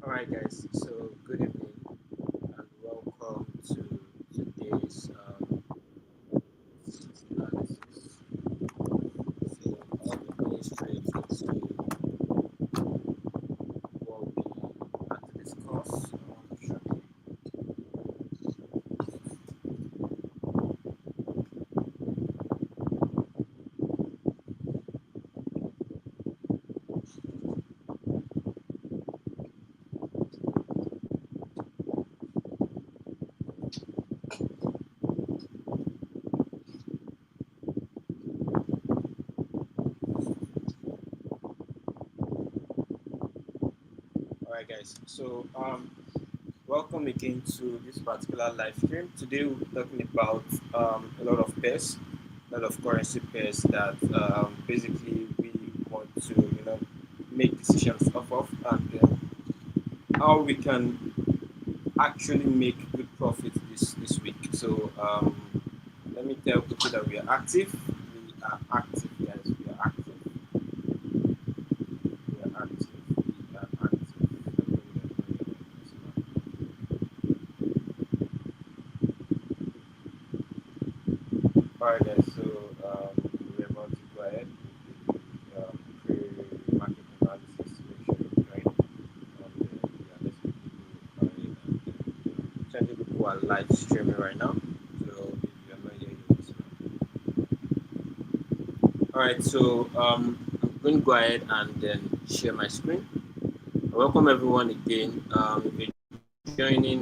All right, guys. So good evening and welcome to today's analysis. So I'll be going straight into what we had to discuss shortly. All right, guys. So welcome again to this particular live stream. Today we'll be talking about a lot of pairs, a lot of currency pairs that basically we want to make decisions off of, and how we can actually make good profit this week. So let me tell people that we are active. We are active, guys. We are active. We are active. We are active. Alright, guys. So we're about to go ahead with the pre-market analysis. Make sure you join. Yeah, let's see people. 20 people are live streaming right now. So if you're not here, you listen. Alright, so I'm going to go ahead and then share my screen. Welcome everyone again. If you're joining,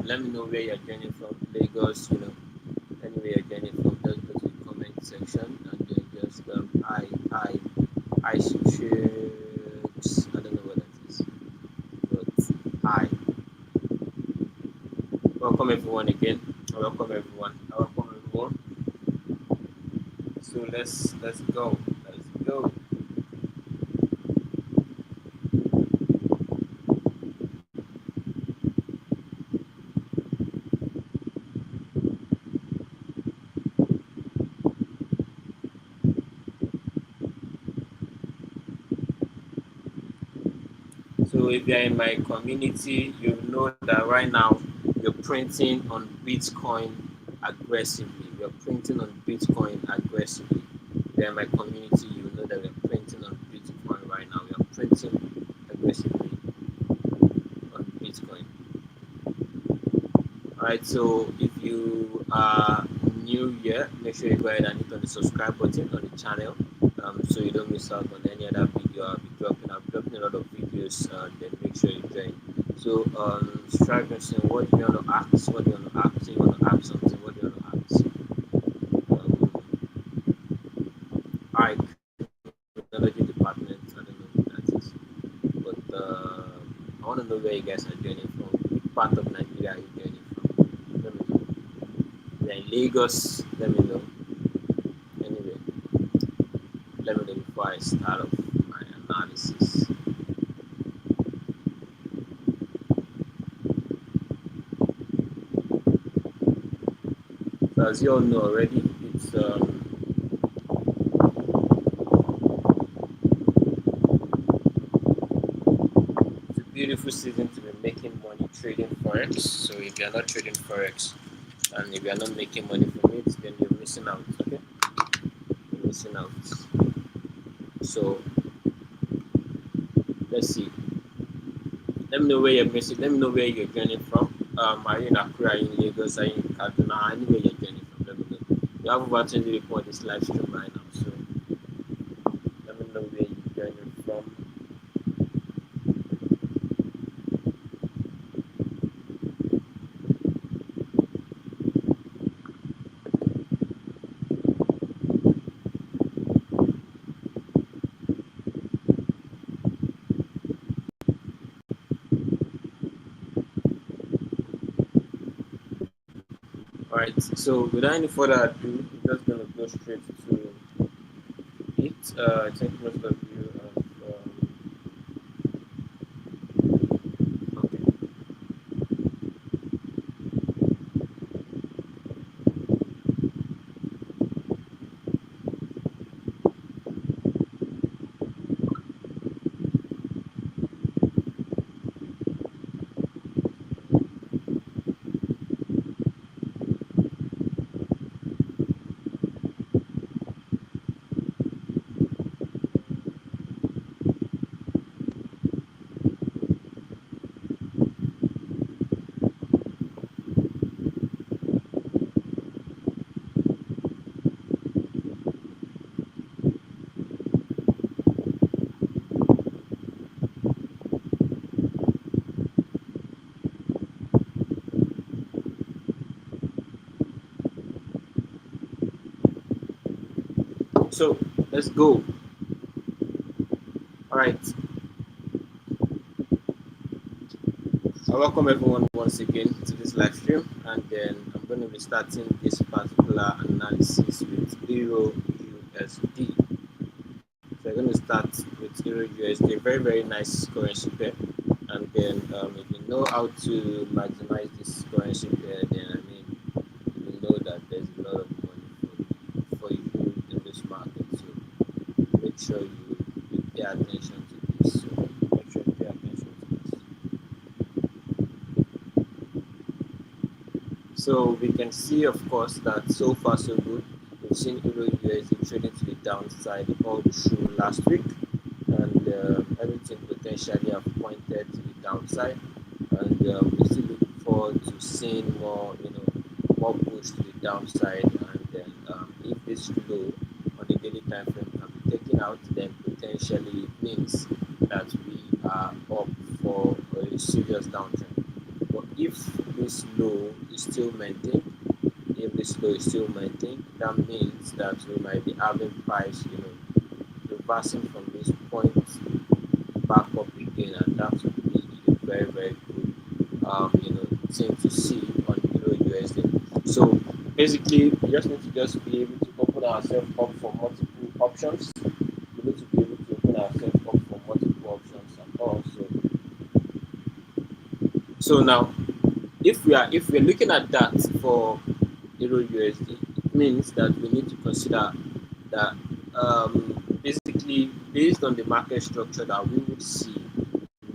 let me know where you're joining from. Lagos, anywhere you're joining from. Just go to the comment section and then just I don't know what that is, but I welcome everyone again. Welcome everyone. Welcome everyone. So let's go. Let's go. So if you're in my community, you know that right now you're printing on Bitcoin aggressively. You're printing on Bitcoin aggressively. If you're in my community, you know that we're printing on Bitcoin right now. We're printing aggressively on Bitcoin. Alright, so if you are new here, make sure you go ahead and hit on the subscribe button on the channel, so you don't miss out on any other video I'll be dropping. I'm dropping a lot of videos, then make sure you join. So Strive question, what do you want to ask? What do you want to ask? You want to ask something? What do you want to ask? Alright, technology department. I don't know who that is, but I want to know where you guys are joining from. Which part of Nigeria are you joining from? Let me know. If you're in Lagos, let me know. Anyway, let me know before I start off my analysis. So as you all know already, it's a beautiful season to be making money trading forex. So if you're not trading forex and if you're not making money from it, then you're missing out. Okay, you're missing out. So let's see. Let me know where you're missing. Let me know where you're joining from. Are you in Accra? Are you in Lagos? Are you in Kaduna? Anywhere you're joining from, let me know. You have over 20 people on this live stream right now, so let me know where you're joining from. right. So without any further ado, we're just gonna go straight to it. I think most of you have. Okay. So let's go. All right. I welcome everyone once again to this live stream, and then I'm going to be starting this particular analysis with Euro USD. So we're going to start with Euro USD, very nice currency pair, and then if you know how to maximize this currency pair, then I mean you know that there's a lot of money for you in this market. So make sure you pay attention to this. So make sure you pay attention to this. So we can see, of course, that so far so good. We've seen Euro USD trading to the downside all through last week, and everything potentially have pointed to the downside. And we still look forward to seeing more, more push to the downside. And then if this low on the daily time frame can be taken out, then potentially it means that we are up for a serious downtrend. But if this low is still maintained, that means that we might be having price, reversing from this point back up again, and that would be a very good, thing to see on Euro USD. So basically, we just need to just be able to open ourselves up for multiple options. We need to be able to open ourselves up for multiple options and also. So now, if we're looking at that for Euro USD, it means that we need to consider that basically based on the market structure that we would see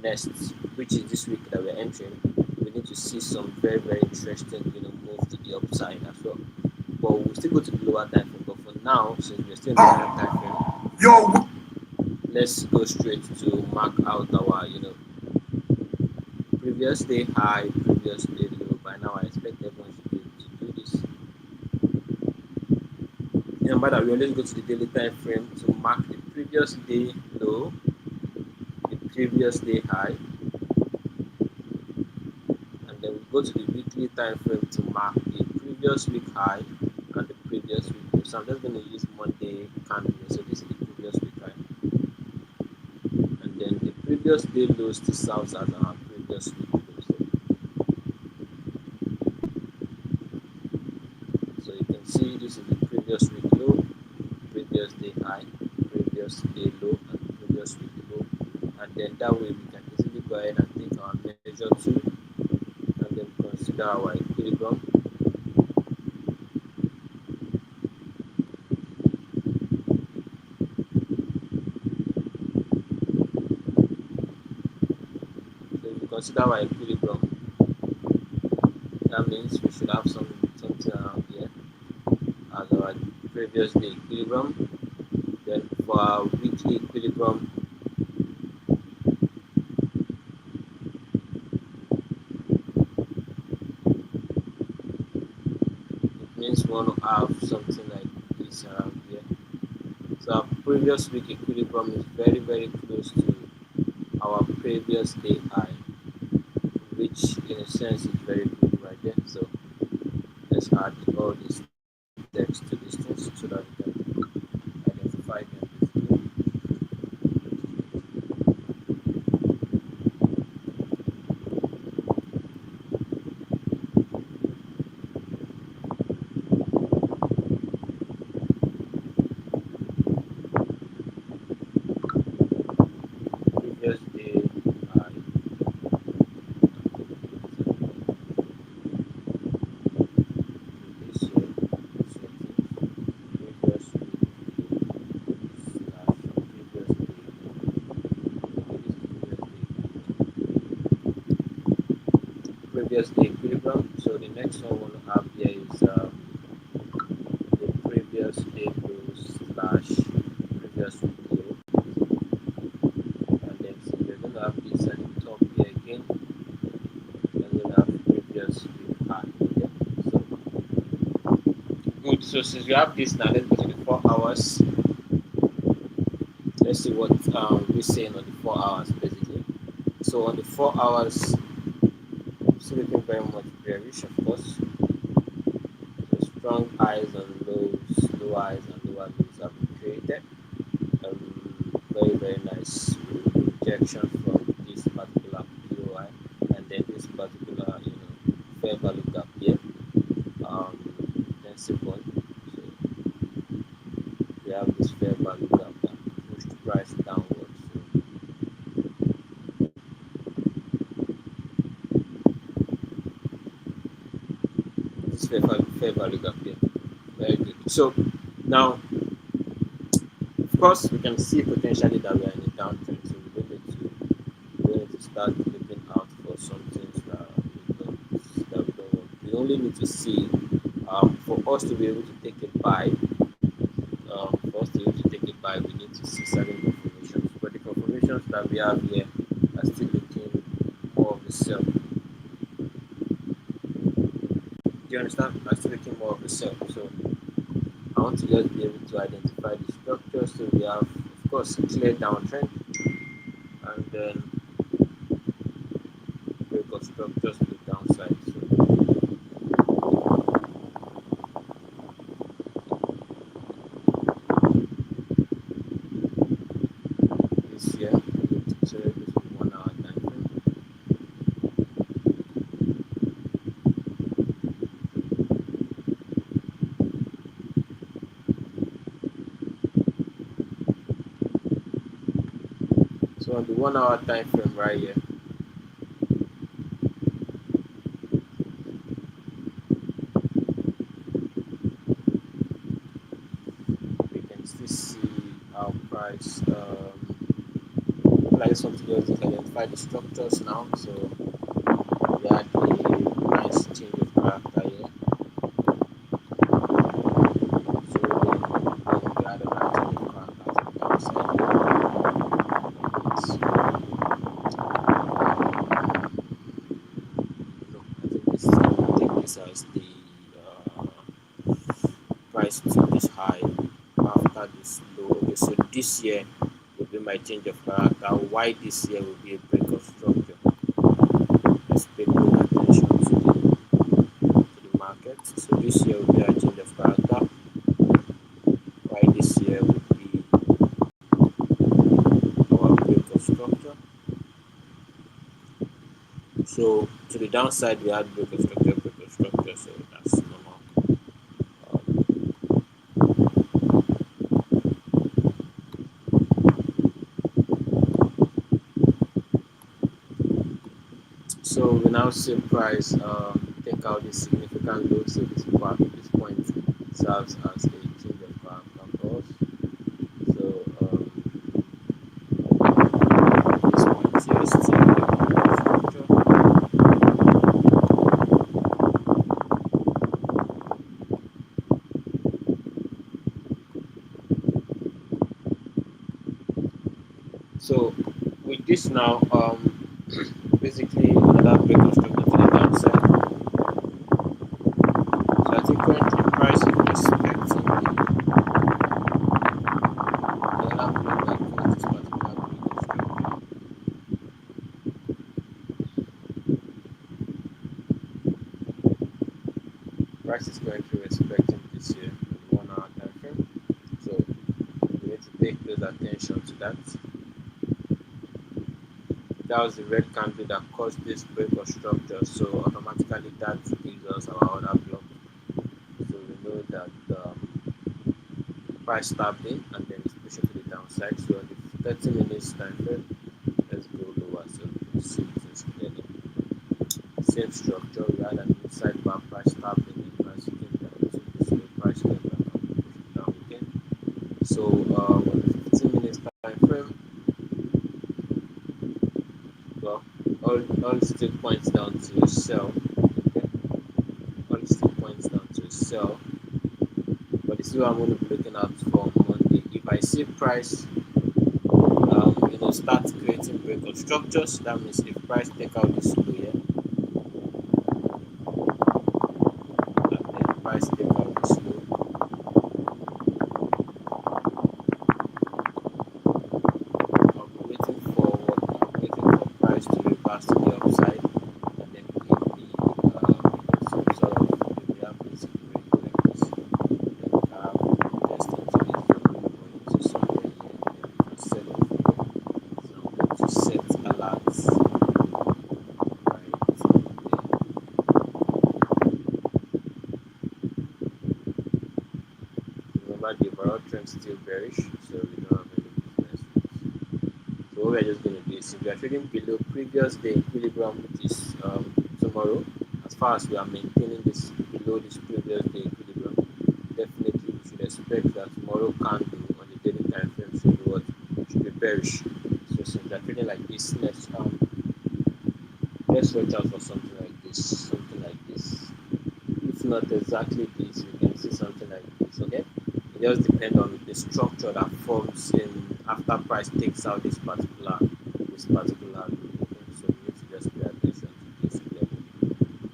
next, which is this week that we're entering, we need to see some very interesting move to the upside as well. But we'll still go to the lower time frame. But for now, since we're still in the higher time frame, let's go straight to mark out our previous day high, previous day low. By now, I expect everyone should be able to do this. Remember that we always go to the daily time frame to mark the previous day low, the previous day high, and then we go to the weekly time frame to mark the previous week high and the previous week low. So I'm just going to use Monday candle. So this is the previous week high, and then the previous day low still serves as our previous week low. So you can see this is the previous week low, previous day high, previous day low, and previous week low. And then that way we can easily go ahead and take our measure 2 and then consider our equilibrium. So if we consider our equilibrium, that means we should have something around here as our previous day equilibrium. Then for our weekly equilibrium, it means we want to have something like this around here. So our previous week equilibrium is very close to our previous day high, which in a sense is very good right there. So let's add all these text to this thing so that we can identify them basically. previous day equilibrium. So the next one we want to have here is the previous day low slash previous week low, and then so we're going to have this at the top here again. We're going to have previous week high. Okay, so good. So since we have this now, let's go to the 4 hours. Let's see what we're saying on the 4 hours basically. So on the 4 hours, still looking very much bearish, of course. So strong highs and lows, low highs and lower lows have been created. Very very nice rejection from this particular POI, and then this particular fair value gap here. Then second, so we have this fair value gap that pushed price downwards. So this fair value gap here, very good. So now, of course, we can see potentially that we are in a downtrend, so we need to start looking out for some things that we don't want. We only need to see for us to be able to take a buy. For us to be able to take a buy, we need to see certain confirmations. But the confirmations that we have here are still looking more of the sell. Do you understand? Are still looking more of the sell. So I want to just be able to identify the structure. So we have, of course, a clear downtrend, and then break of structures to the downside. So this here, we need to check this with 1 hour time frame. So on the 1 hour time frame right here, we can still see our price. I just want to just identify the structures now. So we had a nice change of character here. So then we had a nice change of character to the downside. No, I think this as the price to this high after this low. Okay, so this year will be my change of character. Why this year will be a break of structure? Let's pay close attention to the market. So this year will be a change of character. Why this year will be our break of structure. So to the downside, we had break of structure. So that's normal. So we now see price take out this significant low. So this point serves as a change of character for us. So this point here is still a structure. So with this now, basically another break of structure to the downside. So I think currently price is respecting the another block that caused this particular break of structure. Price is currently respecting this here in the 1 hour time frame. So we need to pay close attention to that. That was the red candle that caused this break of structure, so automatically that gives us our order block. So we know that price stopped in and then it's pushing to the downside. So on the 30 minutes time frame, let's go lower so we can see this clearly. Same structure, we had an inside bar, price stopped in and price came down. So this way price came back and pushed down again. So on the 15 minutes time frame, well, all still points down to sell. Okay, all still points down to sell. But this is what I'm going to be looking out for on Monday. If I see price, start creating breakout structures, that means if price take out this low here, and then price take out this low, I'll be waiting for what? I'm waiting for price to reverse to the upside, and then begin the some sort of maybe have basic break like this. Then we have test into this zone going to somewhere here, then we can set off here. So I'm going to set alerts right there. Remember the overall trend still bearish, so we don't have any business. So what we're just going to do is if we are trading below previous day equilibrium, which is tomorrow, as far as we are maintaining this below this previous day equilibrium, definitely we should expect that tomorrow candle on the daily time frame should be what? Should be bearish. So since we are trading like this, let's watch out for something like this, something like this. If not exactly this, we can see something like this. Okay, it just depends on the structure that forms in after price takes out this particular load. Okay, so we need to just pay attention to this level.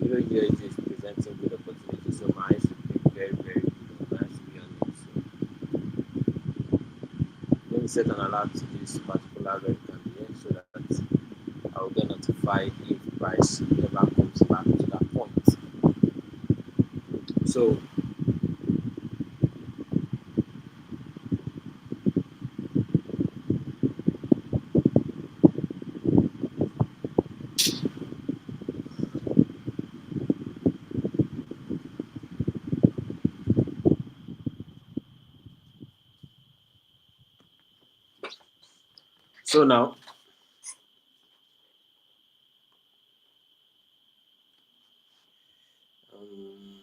Euro USD is presenting good opportunity, so my eyes should be very very good. My eyes should be on it. So let me set an alert to this particular red candle here so that I will get notified if price ever comes back to that point. So now um,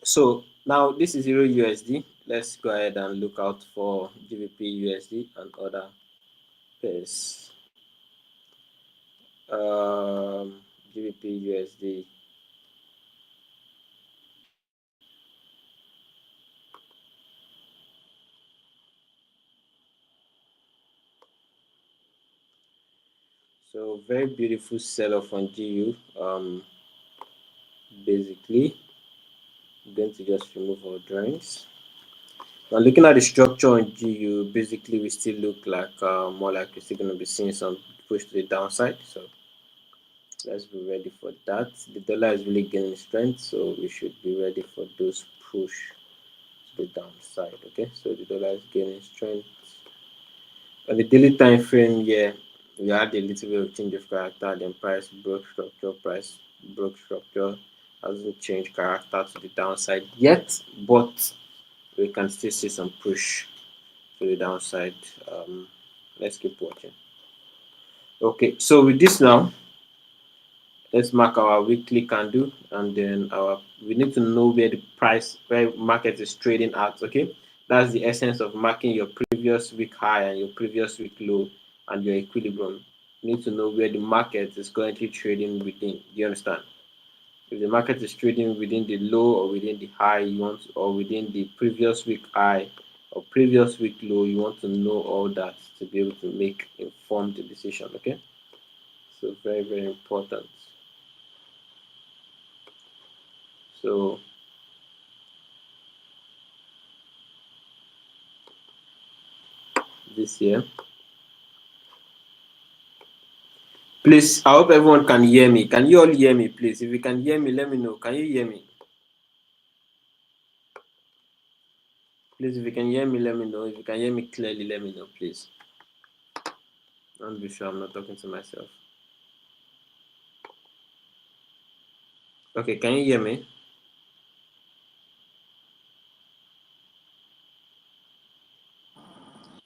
so now this is Euro USD. Let's go ahead and look out for GBP USD and other pairs. GBP USD. So very beautiful sell off on GU. Basically, I'm going to just remove our drawings. Now looking at the structure on GU, basically we still look like more like we're still going to be seeing some push to the downside. So let's be ready for that. The dollar is really gaining strength, so we should be ready for those push to the downside. Okay, so the dollar is gaining strength. On the daily time frame, yeah, we had a little bit of change of character. Then price broke structure, price broke structure, hasn't changed character to the downside yet, but we can still see some push to the downside. Let's keep watching. Okay, so with this now, let's mark our weekly candle, and then we need to know where market is trading at. Okay, that's the essence of marking your previous week high and your previous week low and your equilibrium. You need to know where the market is currently trading within. Do you understand? If the market is trading within the low or within the high you want, or within the previous week high or previous week low, you want to know all that to be able to make informed decision. Okay, so very very important. So this year, please, I hope everyone can hear me. Can you all hear me, please? If you can hear me, let me know. Can you hear me? Please, if you can hear me, let me know. If you can hear me clearly, let me know, please. Don't be sure I'm not talking to myself. Okay, can you hear me?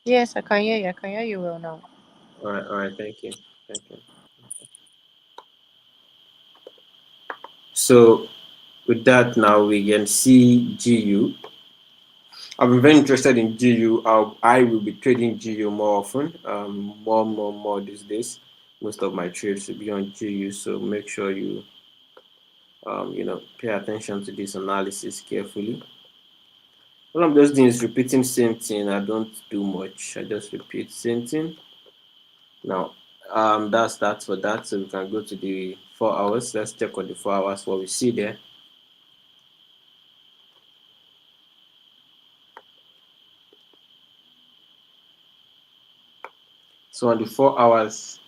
Yes, I can hear you. I can hear you well now. All right, thank you. Thank you. So with that, now we can see GU. I've been very interested in GU. I will be trading GU more often, more these days. Most of my trades will be on GU, so make sure pay attention to this analysis carefully. All I'm just doing is repeating same thing. I don't do much. I just repeat same thing. Now, that's that for that. So we can go to the 4 hours. Let's check on the 4 hours what we see there. So on the 4 hours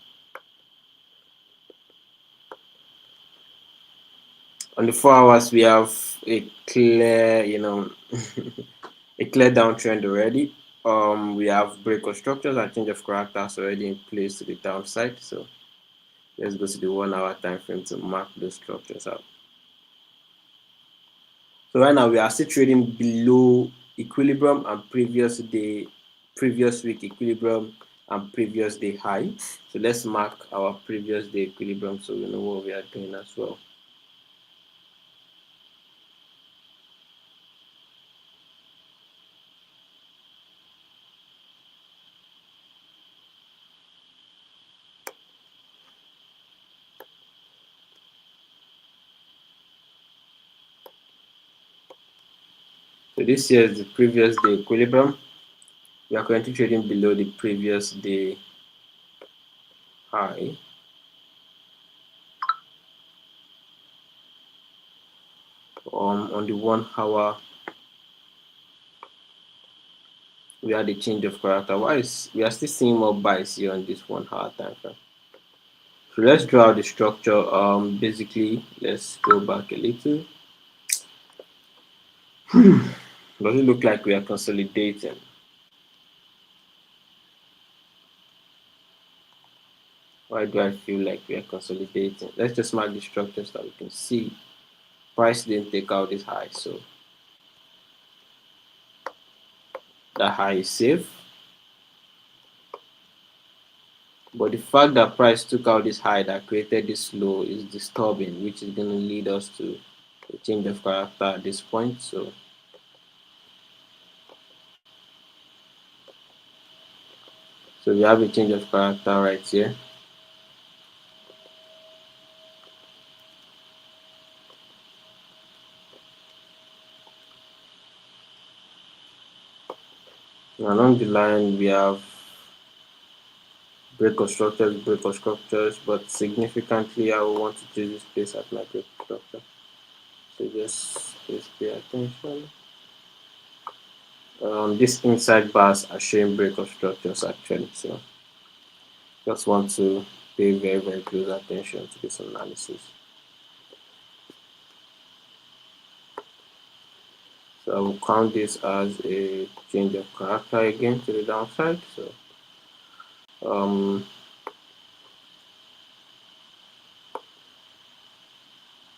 we have a clear, a clear downtrend already. We have break of structures and change of characters already in place to the downside. So let's go to the 1 hour time frame to mark those structures out. So right now we are still trading below equilibrium and previous week equilibrium and previous day high. So let's mark our previous day equilibrium so we know what we are doing as well. So this here is the previous day equilibrium. We are currently trading below the previous day high. On the 1 hour, we had a change of character. Why is we are still seeing more buys here on this 1 hour time frame? So let's draw out the structure. Basically, let's go back a little. Does it look like we are consolidating? Why do I feel like we are consolidating? Let's just mark the structure so that we can see. Price didn't take out this high, so that high is safe. But the fact that price took out this high that created this low is disturbing, which is going to lead us to a change of character at this point. So we have a change of character right here. Along the line, we have break of structures, but significantly, I will want to choose this place as my break of structure. So just pay attention. These inside bars are showing break of structures actually. So just want to pay very close attention to this analysis. So I will count this as a change of character again to the downside. So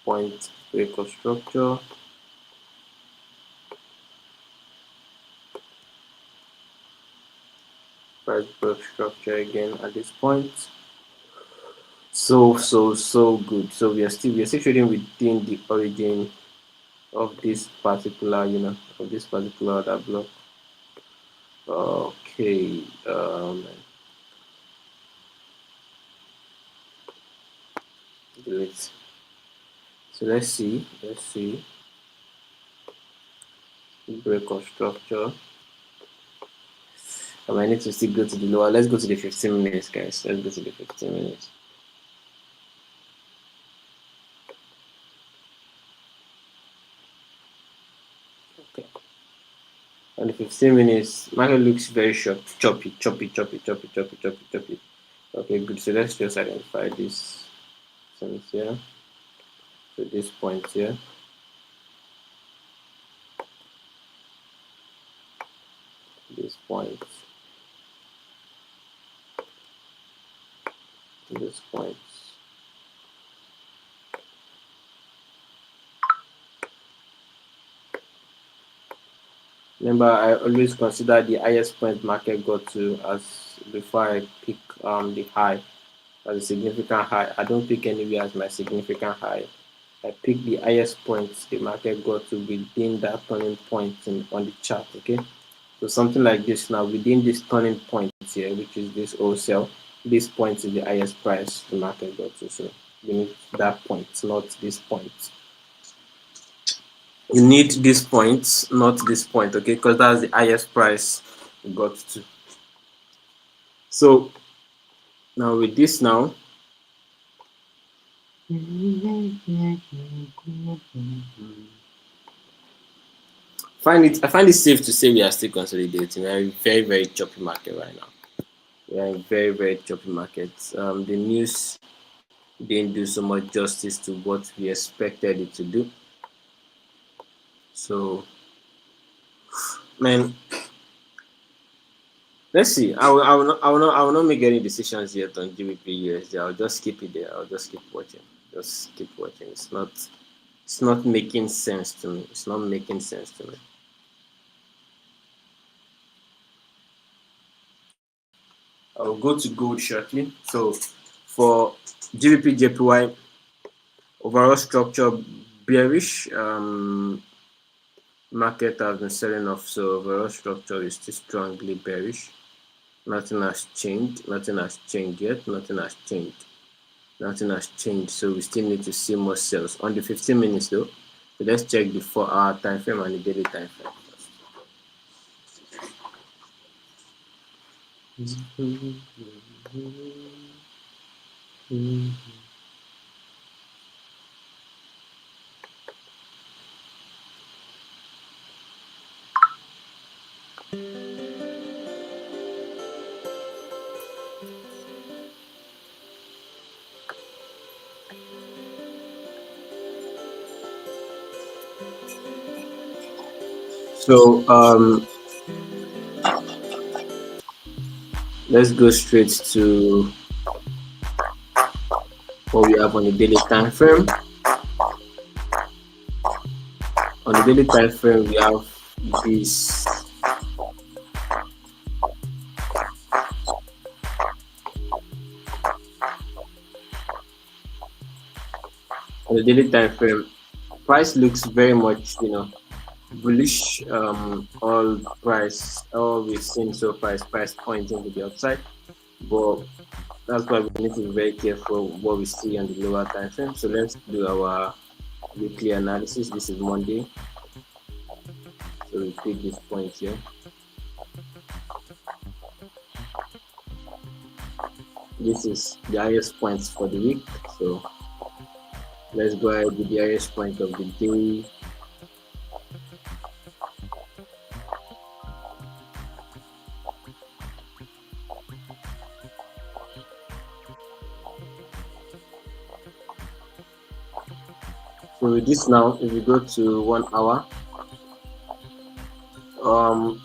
point break of structure. Price break structure again at this point. So good. So we are still trading within the origin of this particular of this particular order block. Okay. Great. So let's see break of structure. I might need to still go to the lower. Let's go to the 15 minutes, guys. Let's go to the 15 minutes. Okay. On the 15 minutes, market looks very short, choppy. Okay, good. So let's just identify this sense here. So this point here. This point. This point. Remember, I always consider the highest point market got to as before I pick the high as a significant high. I don't pick anywhere as my significant high. I pick the highest points the market got to within that turning point on the chart. Okay, so something like this now within this turning point here, which is this wholesale, this point is the highest price the market got to. So you need that point, not this point. You need this point, not this point, okay? Because that's the highest price you got to. So now with this now, I find it safe to say we are still consolidating. We are in a very, very choppy market right now. We are in very, very choppy market. The news didn't do so much justice to what we expected it to do. So, man, let's see. I will not make any decisions yet on GBP USD. I'll just keep it there. I'll just keep watching. Just keep watching. It's not making sense to me. It's not making sense to me. I'll go to gold shortly. So for GBP JPY overall structure bearish. Market has been selling off, so overall structure is still strongly bearish. Nothing has changed. Nothing has changed yet. Nothing has changed. Nothing has changed. So we still need to see more sales on the 15 minutes though. So let's check the 4-hour time frame and the daily time frame first. So let's go straight to what we have on the daily time frame. On the daily time frame, we have this. On the daily time frame, price looks very much, bullish. All we've seen so far is price pointing to the upside, but that's why we need to be very careful what we see on the lower time frame. So let's do our weekly analysis. This is Monday, so we pick this point here. This is the highest points for the week. So let's go ahead with the highest point of the day. So with this now, if we go to 1 hour,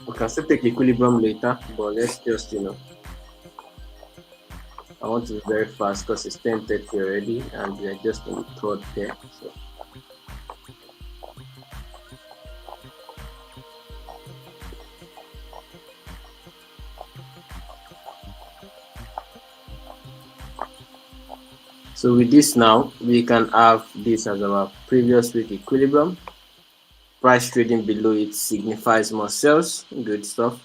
we can still take equilibrium later, but let's just I want to be very fast because it's 10:30 already and we are just on the third pair. So with this now, we can have this as our previous week equilibrium. Price trading below it signifies more sales. Good stuff.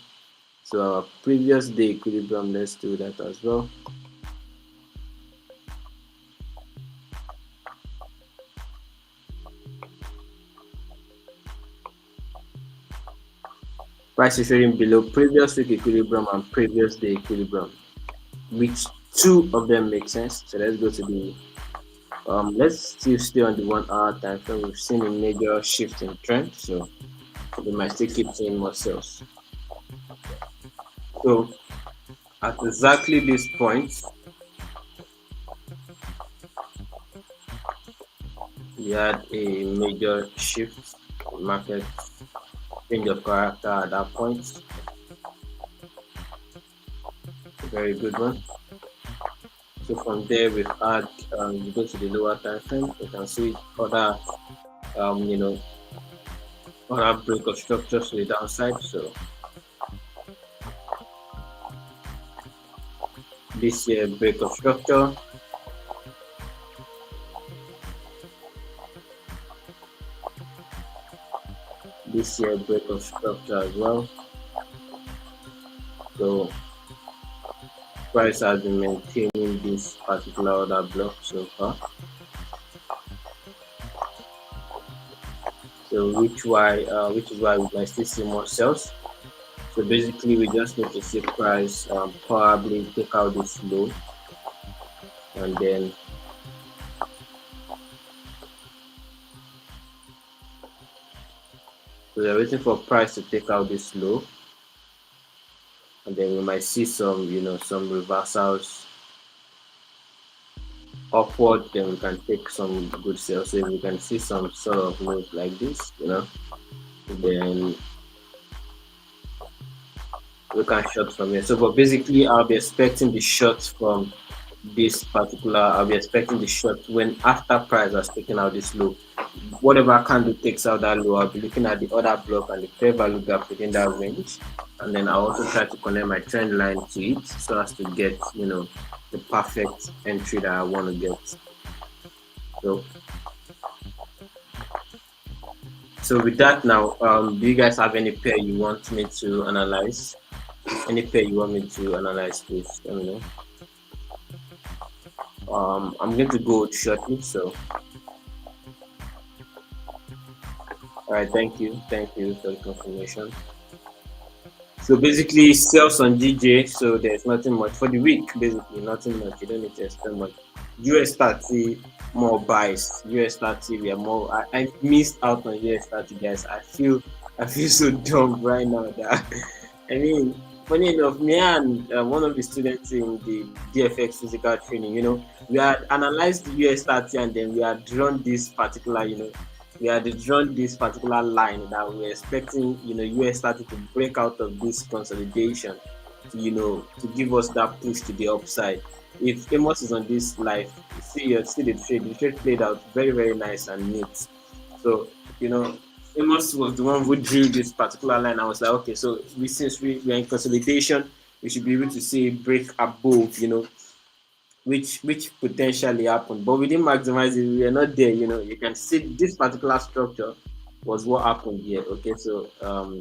So our previous day equilibrium, let's do that as well. Price is trading below previous week equilibrium and previous day equilibrium, which two of them make sense. So let's go to the let's still stay on the 1 hour time frame. We've seen a major shift in trend, so we might still keep seeing more sales. So at exactly this point, we had a major shift in market, change of character at that point. A very good one. So from there, we've had you go to the lower time frame, you can see other other break of structures to the downside. So this here break of structure, this year break of structure as well. So price has been maintaining this particular order block so far. So which is why we might still see more sales. So basically, we just need to see price probably take out this low, and then we are waiting for price to take out this low, and then we might see some some reversals upward. Then we can take some good sales. So if we can see some sort of move like this, then we can short from here. So, but basically, I'll be expecting the short from this particular. I'll be expecting the short when after price has taken out this low. Whatever candle takes out that low, I'll be looking at the other block and the fair value gap within that range, and then I'll also try to connect my trend line to it so as to get the perfect entry that I want to get. So, so with that now, do you guys have any pair you want me to analyze? Any pair you want me to analyze, please let me know. I'm going to go shortly. So, all right, thank you for the confirmation. So basically, sales on DJ. So there's nothing much for the week. Basically, nothing much. You don't need to expect much. US 30 more buys. US 30 we are more. I missed out on US 30 guys. I feel so dumb right now. That I mean, funny enough, me and one of the students in the DFX physical training, we had analyzed the US 30 and then we had drawn this particular, we had drawn this particular line that we were expecting, US 30 to break out of this consolidation, to give us that push to the upside. If Amos is on this live, see the trade played out very, very nice and neat. So, Amos was the one who drew this particular line. I was like, okay, so since we are in consolidation, we should be able to see break above, which potentially happened. But we didn't maximize it. We are not there, You can see this particular structure was what happened here. Okay, so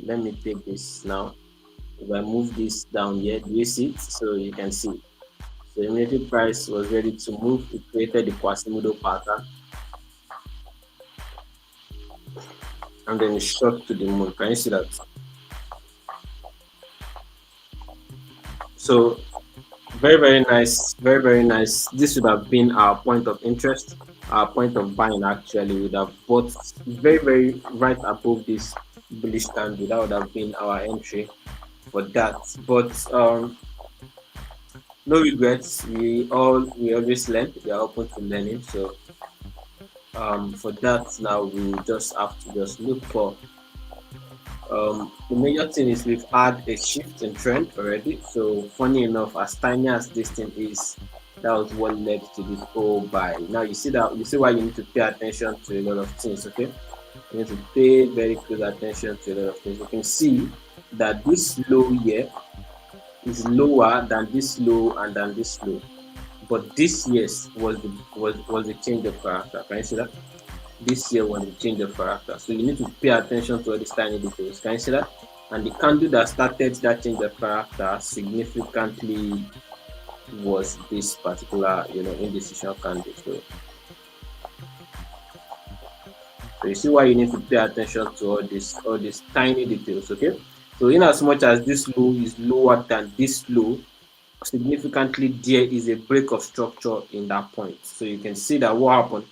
let me take this now. If I move this down here, do you see it? So you can see. So immediately price was ready to move. It created the Quasimodo pattern, and then it shot to the moon. Can you see that? So very, very nice, very, very nice. This would have been our point of interest, our point of buying actually. We would have bought very, very right above this bullish candle. That would have been our entry for that. But no regrets. We always learn. We are open to learning. So for that now we will just have to just look for the major thing is we've had a shift in trend already. So funny enough, as tiny as this thing is, that was what led to this whole buy. Now you see why you need to pay attention to a lot of things, okay? You need to pay very close attention to a lot of things. You can see that this low here is lower than this low and than this low. But this yes was the change of character. Can you see that? This year was the change of character. So you need to pay attention to all these tiny details. Can you see that? And the candle that started that change of character significantly was this particular, indecision candle. So you see why you need to pay attention to all these tiny details, okay? So in as much as this low is lower than this low, significantly there is a break of structure in that point. So you can see that what happened,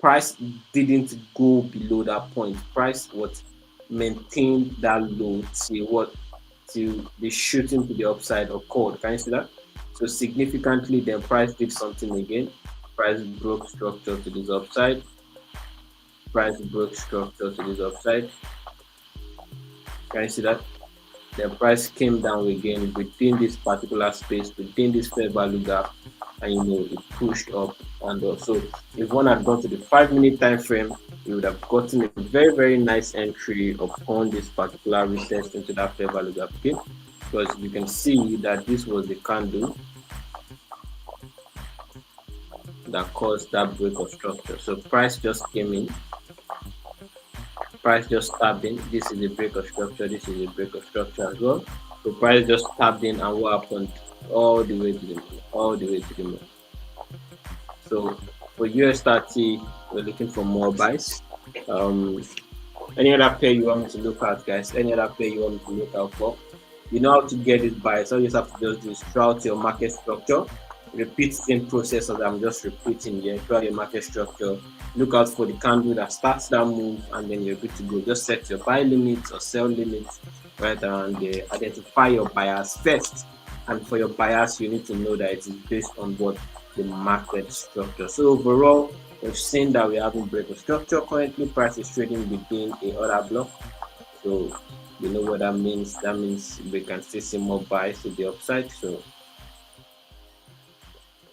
price didn't go below that point. Price was maintained that low till the shooting to the upside occurred. Can you see that? So significantly then price did something again. Price broke structure to this upside. Price broke structure to this upside. Can you see that? The price came down again within this particular space, within this fair value gap, and it pushed up and up. So if one had gone to the 5-minute time frame, you would have gotten a very, very nice entry upon this particular retest into that fair value gap. Okay, because you can see that this was the candle that caused that break of structure. So price just came in Price just tapped in. This is a break of structure. This is a break of structure as well. So price just tapped in, and what happened? All the way to the moon. All the way to the moon. So for US30, we're looking for more buys. Um, any other pair you want me to look at, guys? Any other pair you want me to look out for? You know how to get it buys. All you just have to just do is throughout your market structure. Repeat same process as I'm just repeating here. Throughout your market structure, look out for the candle that starts that move, and then you're good to go. Just set your buy limits or sell limits right around there. Identify your buyers first, and for your buyers, you need to know that it is based on what the market structure. So overall, we've seen that we're having break of structure. Currently, price is trading within a order block. So you know what that means. That means we can still see more buys to the upside. So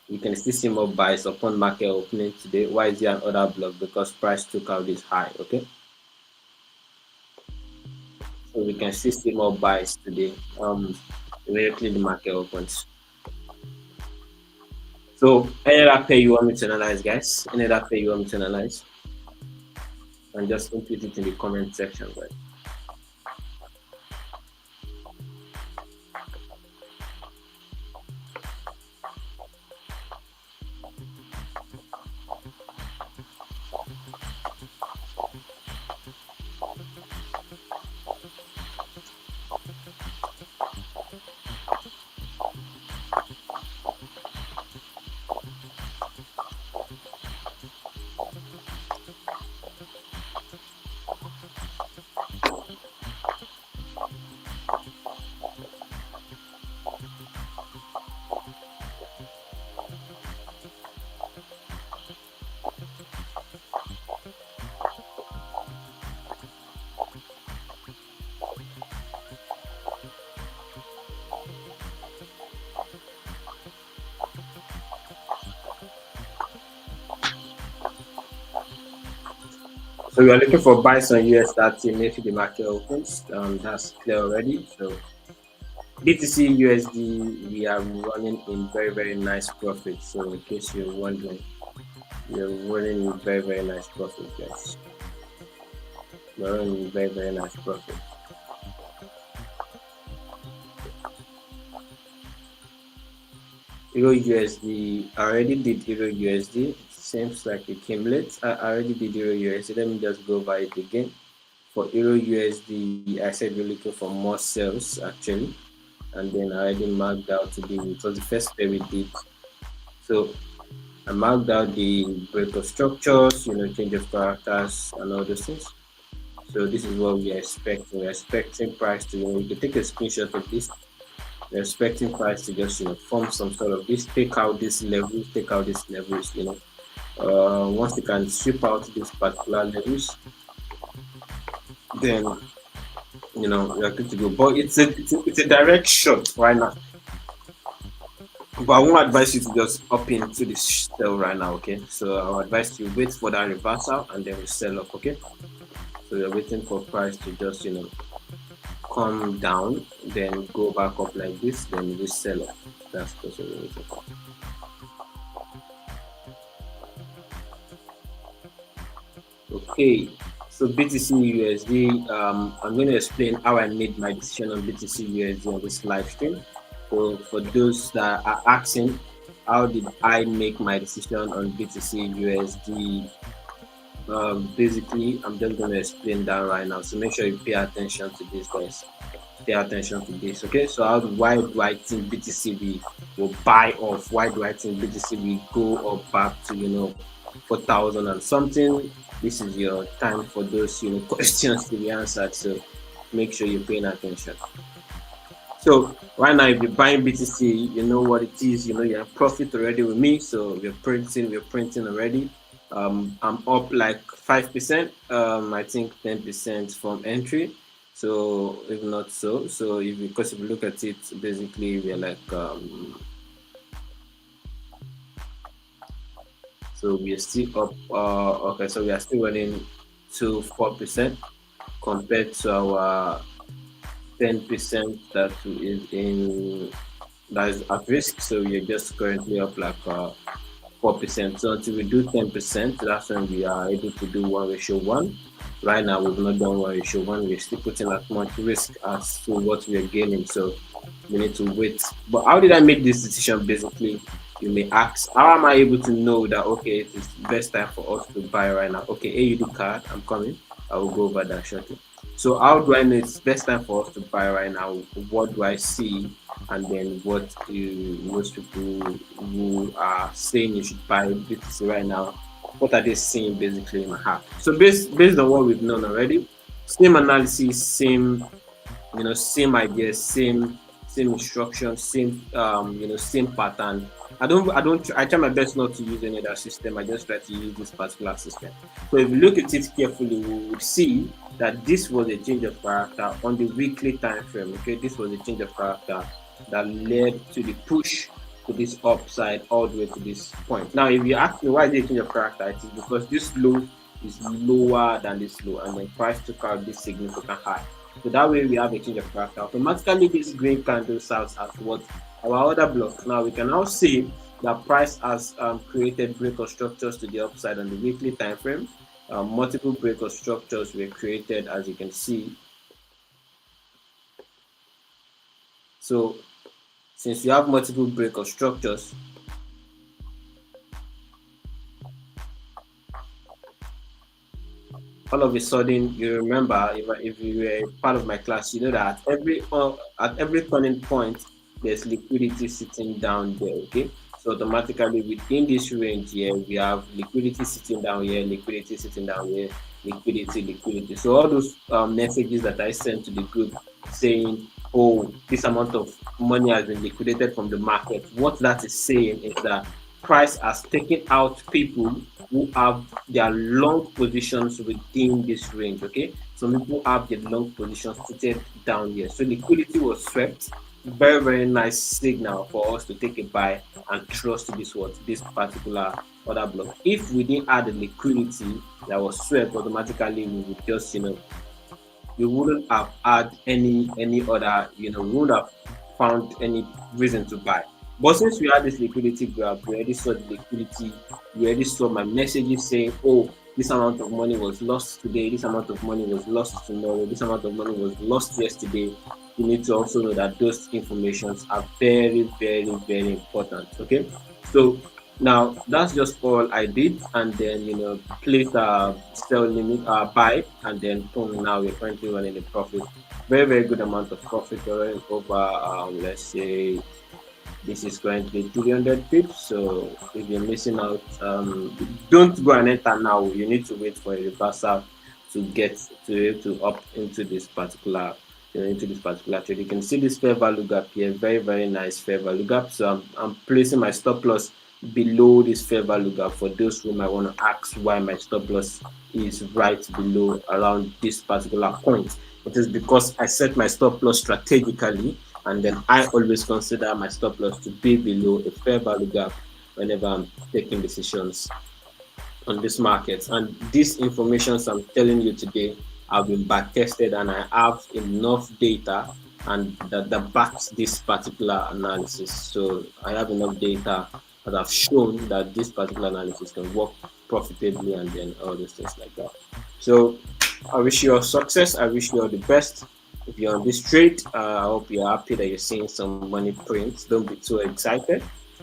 you can still see more buys upon market opening today. Why is there an order block? Because price took out this high. Okay, so we can still see more buys today. Immediately the market opens. So any other pair you want me to analyze, guys? Any other pair you want me to analyze? And just input it in the comment section, guys. So we are looking for buys on US30 maybe the market opens. That's clear already. So BTC USD, we are running in very nice profit. So in case you're wondering, we're running in very nice profit, guys. We're running in very nice profit. Euro USD, I already did Euro USD. Seems like it came late. I already did Euro USD. Let me just go over it again. For Euro USD, I said we're looking for more sales actually, and then I already marked out to be it was the first pair we did. So I marked out the break of structures, change of characters and all those things. So this is what we are expecting. We're expecting price to, you can take a screenshot of this. We're expecting price to just, form some sort of this, take out this levels, once you can sweep out these particular levels, then we are good to go. But it's a direct shot right now. But I won't advise you to just up into this sell right now, okay? So I'll advise you wait for that reversal and then we sell up, okay? So you're waiting for price to just come down, then go back up like this, then we sell up. That's what we're waiting for. Okay, so BTC USD, I'm going to explain how I made my decision on BTC USD on this live stream. For those that are asking, how did I make my decision on BTC USD? Basically, I'm just going to explain that right now. So make sure you pay attention to this, guys. Pay attention to this, okay? So why do I think BTC will buy off? Why do I think BTC will go up back to 4,000 and something? This is your time for those questions to be answered. So make sure you're paying attention. So right now, if you're buying BTC, you know what it is. You're in profit already with me. So we're printing already. I'm up like 5%. I think 10% from entry. So if not so, because if you look at it, basically we're like so we are still up. Okay, so we are still running to 4% compared to our 10% that is at risk. So we are just currently up like 4%. So until we do 10%, that's when we are able to do 1:1. Right now, we've not done 1:1. We're still putting as much risk as to what we are gaining. So we need to wait. But how did I make this decision? Basically, you may ask, how am I able to know that okay, it is best time for us to buy right now? Okay, AUD card, I'm coming. I will go over that shortly. So how do I know it's best time for us to buy right now? What do I see? And then what most people who are saying you should buy BTC right now, what are they seeing basically in my heart? So based on what we've known already, same analysis, same same ideas, same instructions, same pattern. I try my best not to use any other system. I just try to use this particular system. So if you look at it carefully, we would see that this was a change of character on the weekly time frame. Okay, this was a change of character that led to the push to this upside all the way to this point. Now, if you ask me why is it a change of character, it is because this low is lower than this low, and then price took out this significant high. So that way we have a change of character. Automatically, this green candle serves as what our other block. Now we can now see that price has created break of structures to the upside on the weekly time frame. Multiple break of structures were created, as you can see. So since you have multiple break of structures, all of a sudden you remember if you were part of my class, you know that at every turning point there's liquidity sitting down there. Okay, so automatically within this range here we have liquidity sitting down here, liquidity sitting down here, liquidity. So all those messages that I sent to the group saying, oh, this amount of money has been liquidated from the market, what that is saying is that price has taken out people who have their long positions within this range. Okay, some people have their long positions seated down here. So liquidity was swept. Very, very nice signal for us to take a buy and trust this particular order block. If we didn't add the liquidity that was swept automatically, we would just we wouldn't have had any other, we wouldn't have found any reason to buy. But since we had this liquidity grab, we already saw the liquidity, we already saw my messages saying, oh, this amount of money was lost today, this amount of money was lost tomorrow, this amount of money was lost yesterday. You need to also know that those informations are very, very, very important. Okay. So now that's just all I did, and then place a sell limit, buy, and then boom. Now we're currently running a profit, very very good amount of profit. We're running over, let's say this is currently 300 pips. So if you're missing out, don't go and enter now. You need to wait for a reversal to get to up into this particular trade. You can see this fair value gap here, very very nice fair value gap. So I'm placing my stop loss below this fair value gap for those who might want to ask why my stop loss is right below around this particular point. It is because I set my stop loss strategically, and then I always consider my stop loss to be below a fair value gap whenever I'm taking decisions on this market. And these informations I'm telling you today have been back tested, and I have enough data and that backs this particular analysis. So I have enough data that have shown that this particular analysis can work profitably, and then all those things like that. So I wish you all success. I wish you all the best. If you're on this trade, I hope you're happy that you're seeing some money print. Don't be too excited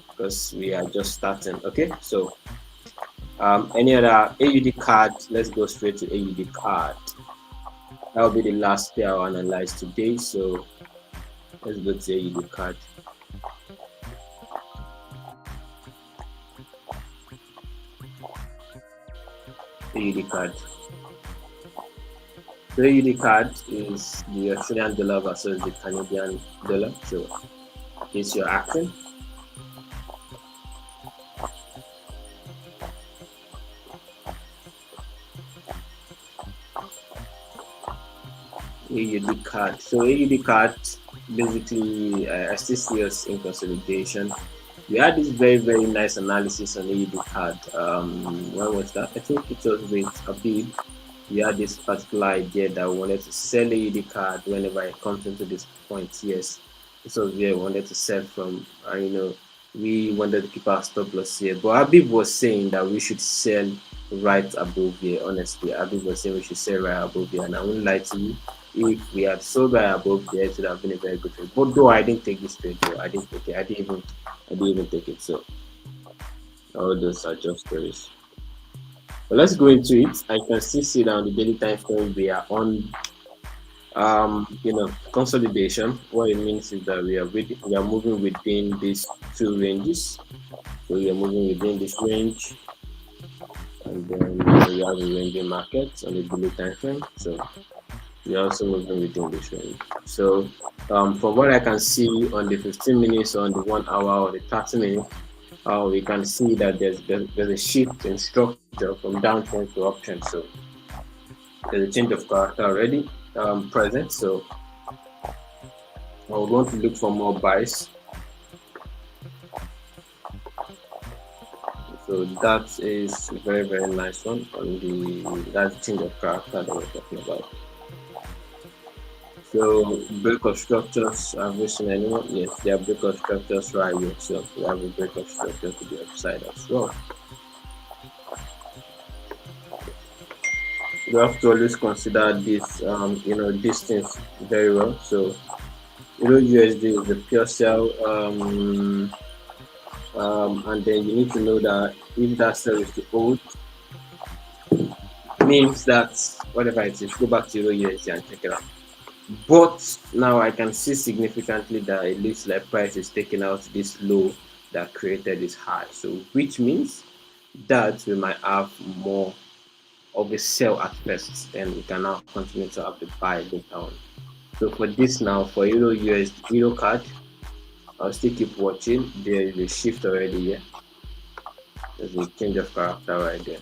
because we are just starting. Okay, so any other AUD card? Let's go straight to AUD card. That will be the last pair I'll analyze today. So let's go to AUD card. AUD card. The AUD card is the Australian dollar versus the Canadian dollar. So it's your action. AUD card. So AUD card basically I still see us in consolidation. We had this very very nice analysis on AUD card. When was that? I think it was with Abib. We had this particular idea that we wanted to sell AUD card whenever it comes into this point. Yes, this was where we wanted to sell from. we wanted to keep our stop loss here. But Habib was saying that we should sell right above here. Honestly, Habib was saying we should sell right above here, and I won't lie to you. If we had sold right above there, it would have been a very good trade. But though I didn't take this trade, though I didn't take it. I didn't even take it. So all those are just stories. But let's go into it. I can still see that on the daily time frame we are on consolidation. What it means is that we are moving within these two ranges. So we are moving within this range, and then we have a ranging market on the daily time frame. So we are also moving within this range. So from what I can see on the 15 minutes, on the 1 hour, or the 30 minutes, we can see that there's a shift in structure from downtrend to uptrend. So there's a change of character already present. So I would want to look for more buys. So that is a very, very nice one on that change of character that we're talking about. So break of structures, have we seen anyone? Yes, there are break of structures right here. So we have a break of structure to the upside as well. We have to always consider distance very well. So USD is the pure sell, and then you need to know that if that sell is to hold, means that whatever it is, go back to USD and check it out. But now I can see significantly that it looks like price is taking out this low that created this high. So which means that we might have more of a sell at first, then we can now continue to have the buy later on. So for this now, for Euro card, I'll still keep watching. There is a shift already here. There's a change of character right there.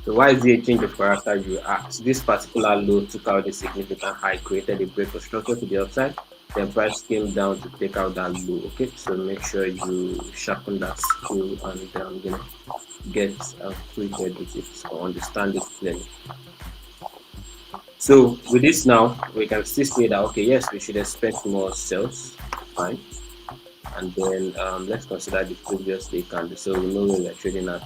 So why is it a change of character, you ask? This particular low took out a significant high, created a break of structure to the upside. Then price came down to take out that low. Okay, so make sure you sharpen that skill and get acquainted with it or understand it clearly. So with this now, we can still say that okay, yes, we should expect more sales, fine. And then let's consider the previous day candle. So we know where we are trading at.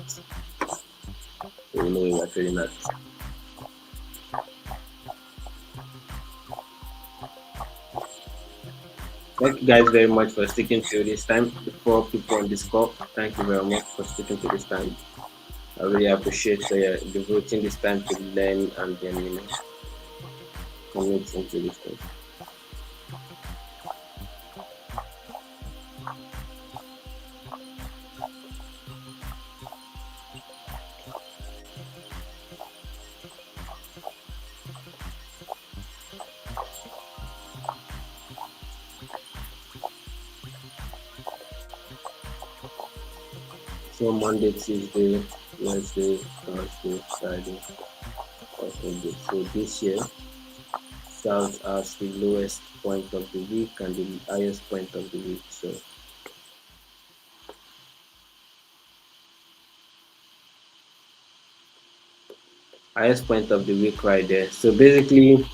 Thank you guys very much for sticking to this time. Before people on this call, thank you very much for sticking to this time. I really appreciate devoting this time to learn and then commit into this thing. So Monday, Tuesday, Wednesday, Thursday, Friday, Saturday. So this year serves as the lowest point of the week and the highest point of the week. So highest point of the week right there. So basically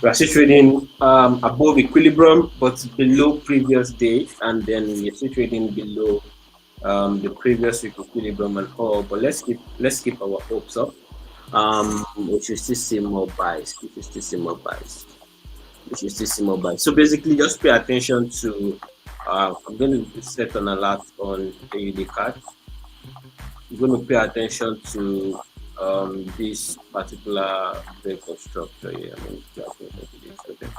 we are still trading above equilibrium but below previous day, and then we are still trading below the previous week equilibrium and all. But let's keep our hopes up. We should still see more buys. So basically, just pay attention to. I'm going to set an alert on AUD card. I'm going to pay attention to this particular break of structure here. I'm going to pay attention to this. Okay.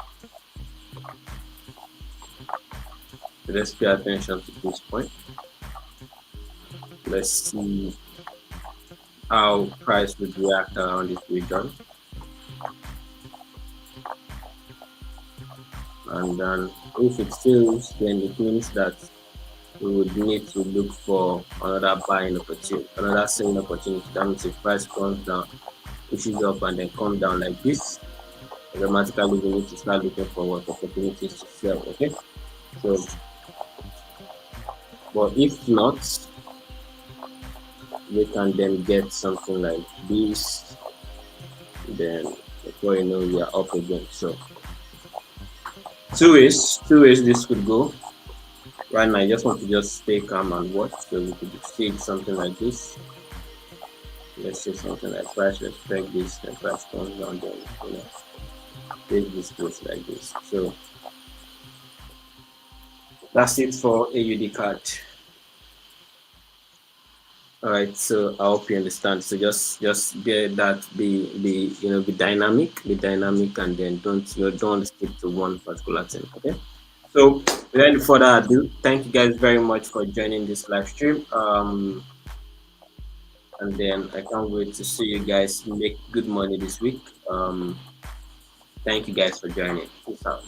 So let's pay attention to this point. Let's see how price would react around this region. And then if it fails, then it means that we would need to look for another buying opportunity, another selling opportunity. That means if price comes down, pushes up and then come down like this, automatically we need to start looking for what opportunities to sell. Okay. So but if not, we can then get something like this, then before you know we are up again. So Two ways this could go. Right now, I just want to just stay calm and watch. So we could see something like this. Let's say something like price respect this, then price comes down, then take this place like this. So that's it for AUD card. All right, so I hope you understand. So just be that be dynamic, and then don't stick to one particular thing. Okay. So without any further ado, thank you guys very much for joining this live stream. And then I can't wait to see you guys make good money this week. Thank you guys for joining. Peace out.